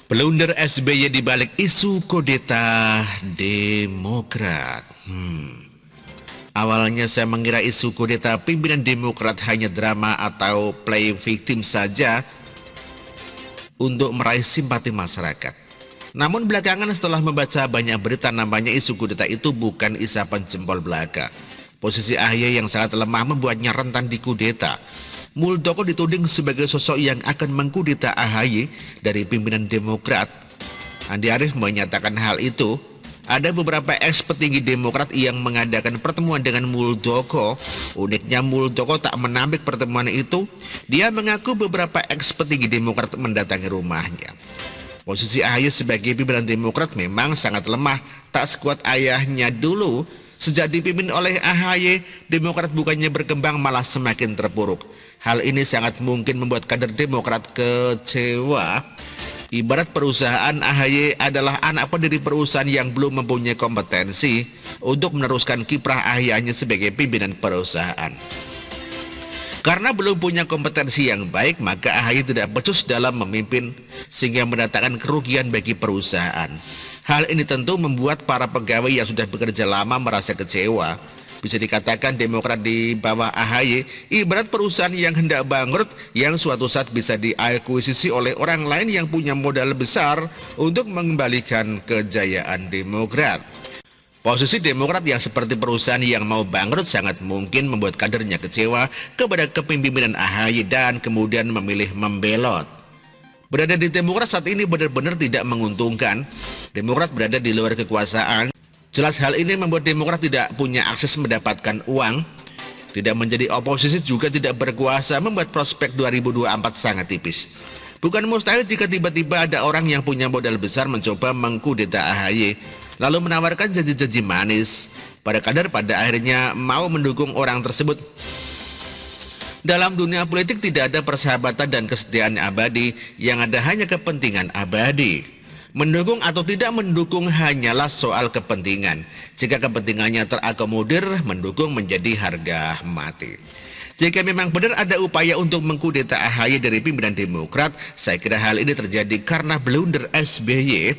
Blunder SBY di balik isu kudeta Demokrat. Awalnya saya mengira isu kudeta pimpinan Demokrat hanya drama atau play victim saja untuk meraih simpati masyarakat. Namun belakangan setelah membaca banyak berita, namanya isu kudeta itu bukan isapan jempol belaka. Posisi AHY yang sangat lemah membuatnya rentan dikudeta. Muldoko dituding sebagai sosok yang akan mengkudeta AHY dari pimpinan Demokrat. Andi Arief menyatakan hal itu. Ada beberapa eks petinggi Demokrat yang mengadakan pertemuan dengan Muldoko. Uniknya Muldoko tak menampik pertemuan itu. Dia mengaku beberapa eks petinggi Demokrat mendatangi rumahnya. Posisi AHY sebagai pimpinan Demokrat memang sangat lemah, tak sekuat ayahnya dulu. Sejak dipimpin oleh AHY, Demokrat bukannya berkembang malah semakin terpuruk. Hal ini sangat mungkin membuat kader Demokrat kecewa. Ibarat perusahaan, AHY adalah anak pendiri perusahaan yang belum mempunyai kompetensi untuk meneruskan kiprah ayahnya sebagai pimpinan perusahaan. Karena belum punya kompetensi yang baik, maka AHY tidak becus dalam memimpin sehingga mendatangkan kerugian bagi perusahaan. Hal ini tentu membuat para pegawai yang sudah bekerja lama merasa kecewa. Bisa dikatakan Demokrat di bawah AHY ibarat perusahaan yang hendak bangkrut yang suatu saat bisa diakuisisi oleh orang lain yang punya modal besar untuk mengembalikan kejayaan Demokrat. Posisi Demokrat yang seperti perusahaan yang mau bangkrut sangat mungkin membuat kadernya kecewa kepada kepemimpinan AHY dan kemudian memilih membelot. Berada di Demokrat saat ini benar-benar tidak menguntungkan. Demokrat berada di luar kekuasaan. Jelas hal ini membuat Demokrat tidak punya akses mendapatkan uang. Tidak menjadi oposisi juga tidak berkuasa, membuat prospek 2024 sangat tipis. Bukan mustahil jika tiba-tiba ada orang yang punya modal besar mencoba mengkudeta AHY, lalu menawarkan janji-janji manis pada kader, pada akhirnya mau mendukung orang tersebut. Dalam dunia politik tidak ada persahabatan dan kesetiaan abadi, yang ada hanya kepentingan abadi. Mendukung atau tidak mendukung hanyalah soal kepentingan. Jika kepentingannya terakomodir, mendukung menjadi harga mati. Jika memang benar ada upaya untuk mengkudeta AHY dari pimpinan Demokrat, saya kira hal ini terjadi karena blunder SBY.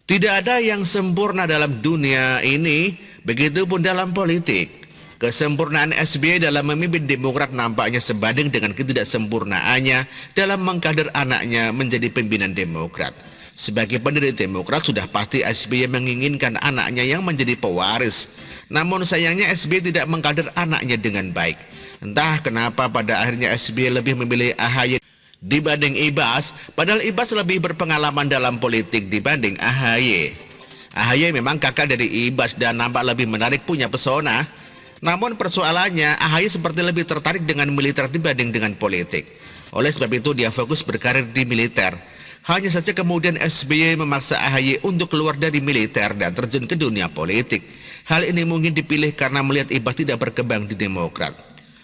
Tidak ada yang sempurna dalam dunia ini, begitupun dalam politik. Kesempurnaan SBY dalam memimpin Demokrat nampaknya sebanding dengan ketidaksempurnaannya dalam mengkader anaknya menjadi pimpinan Demokrat. Sebagai pendiri Demokrat, sudah pasti SBY menginginkan anaknya yang menjadi pewaris. Namun sayangnya SBY tidak mengkader anaknya dengan baik. Entah kenapa pada akhirnya SBY lebih memilih AHY dibanding Ibas, padahal Ibas lebih berpengalaman dalam politik dibanding AHY. AHY memang kakak dari Ibas dan nampak lebih menarik, punya pesona. Namun persoalannya AHY seperti lebih tertarik dengan militer dibanding dengan politik. Oleh sebab itu dia fokus berkarir di militer. Hanya saja kemudian SBY memaksa AHY untuk keluar dari militer dan terjun ke dunia politik. Hal ini mungkin dipilih karena melihat Ibas tidak berkembang di Demokrat.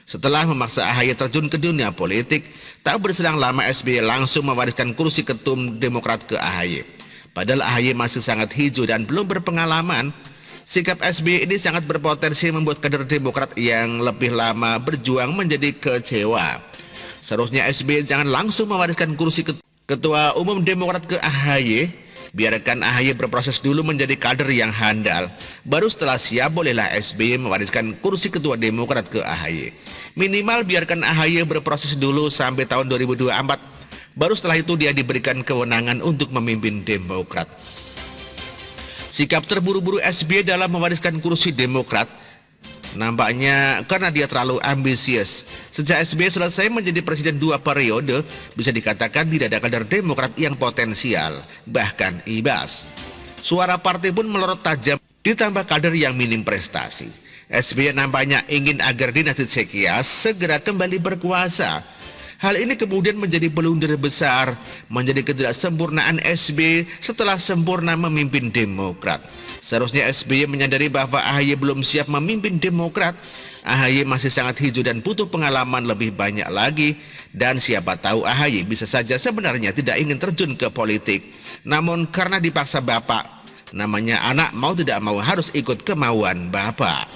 Setelah memaksa AHY terjun ke dunia politik, tak berselang lama SBY langsung mewariskan kursi ketum Demokrat ke AHY. Padahal AHY masih sangat hijau dan belum berpengalaman. Sikap SBY ini sangat berpotensi membuat kader Demokrat yang lebih lama berjuang menjadi kecewa. Seharusnya SBY jangan langsung mewariskan kursi Ketua Umum Demokrat ke AHY. Biarkan AHY berproses dulu menjadi kader yang handal. Baru setelah siap, bolehlah SBY mewariskan kursi Ketua Demokrat ke AHY. Minimal biarkan AHY berproses dulu sampai tahun 2024. Baru setelah itu dia diberikan kewenangan untuk memimpin Demokrat. Sikap terburu-buru SBY dalam mewariskan kursi Demokrat nampaknya karena dia terlalu ambisius. Sejak SBY selesai menjadi presiden 2 periode, bisa dikatakan tidak ada kader Demokrat yang potensial, bahkan Ibas. Suara partai pun melorot tajam, ditambah kader yang minim prestasi. SBY nampaknya ingin agar dinasti Cekias segera kembali berkuasa. Hal ini kemudian menjadi blunder besar, menjadi ketidaksempurnaan SBY setelah sempurna memimpin Demokrat. Seharusnya SBY menyadari bahwa AHY belum siap memimpin Demokrat. AHY masih sangat hijau dan butuh pengalaman lebih banyak lagi. Dan siapa tahu AHY bisa saja sebenarnya tidak ingin terjun ke politik. Namun karena dipaksa bapak, namanya anak mau tidak mau harus ikut kemauan bapak.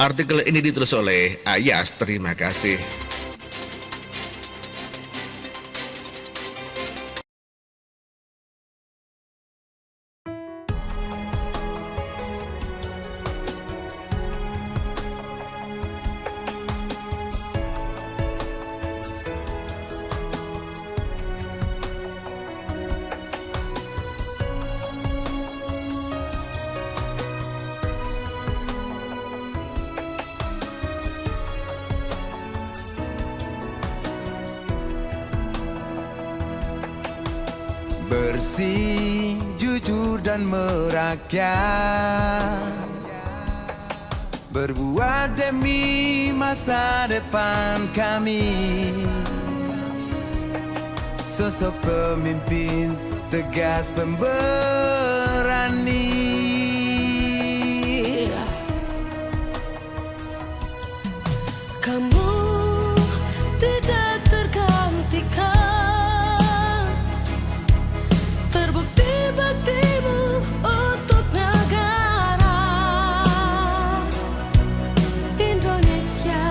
Artikel ini ditulis oleh Ayas. Terima kasih. bersih, jujur dan merakyat, berbuat demi masa depan kami. Sosok pemimpin tegas pemberani. Kamu tidak tergantikan, terbukti baktimu untuk negara Indonesia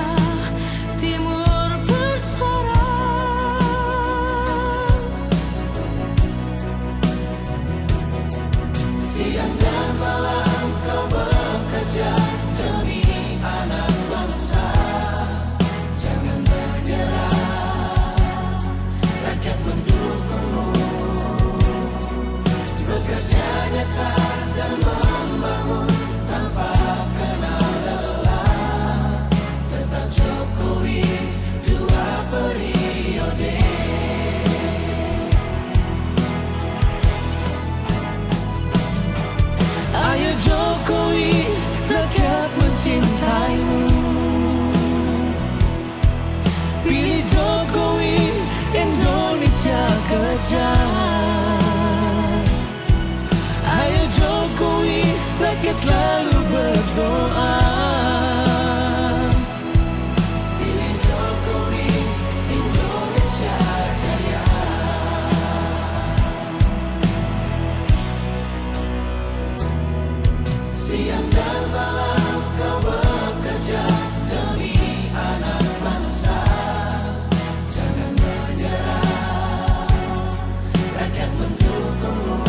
Timur bersuara. Siang dan malam kau bekerja demi anak bangsa. Jangan menyerah, rakyat mendukungmu. Bekerja nyata dan membangun tanpa kenal lelah. Tetap Jokowi 2 periode. Ayo Jokowi, rakyat mencintaimu. Pilih Jokowi, Indonesia kejar. Ayo Jokowi, rakyat selalu berdoa. Pilih Jokowi, Indonesia jaya. Siang dan malam kau bekerja demi anak bangsa. Jangan menyerah, rakyat mendukungmu.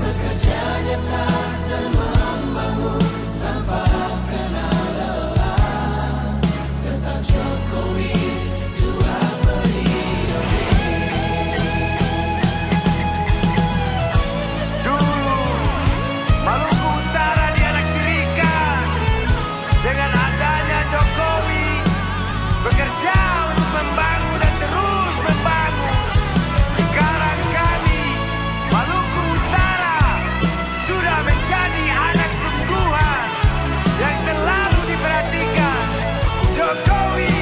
Bekerja nyata dan membangun tanpa kenal lelah. Tetap Jokowi 2 periode. Dulu Maluku Utara dianaktirikan. Dengan adanya Jokowi bekerja untuk membangun dan terus membangun. Sekarang kami Maluku Utara sudah menjadi anak sungguhan yang selalu diperhatikan. Jokowi,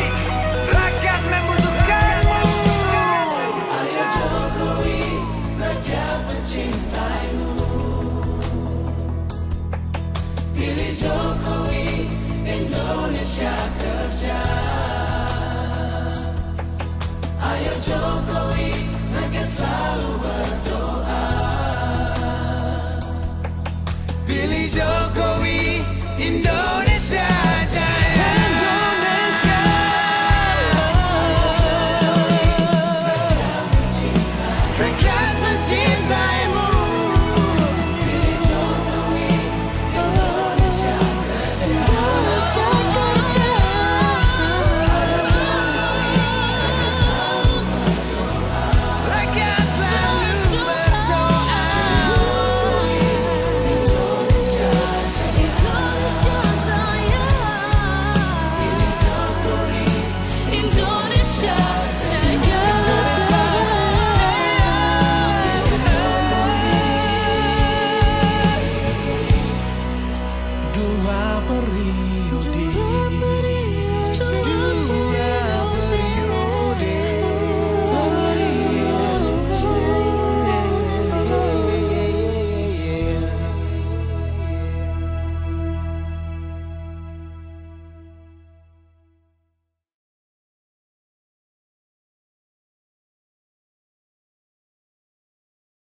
rakyat membutuhkanmu. Ayo Jokowi, rakyat mencintaimu. Pilih Jokowi, Indonesia kerja. Ayo Jokowi, rakyat selalu berdoa. Pilih Jokowi, Indonesia jaya. Indonesia. Rakyat mencintaimu. Pilih Jokowi, Indonesia kerja. Rakyat selalu berdoa. Indonesia jaya. Pilih Jokowi, Indonesia jaya. Dua periode.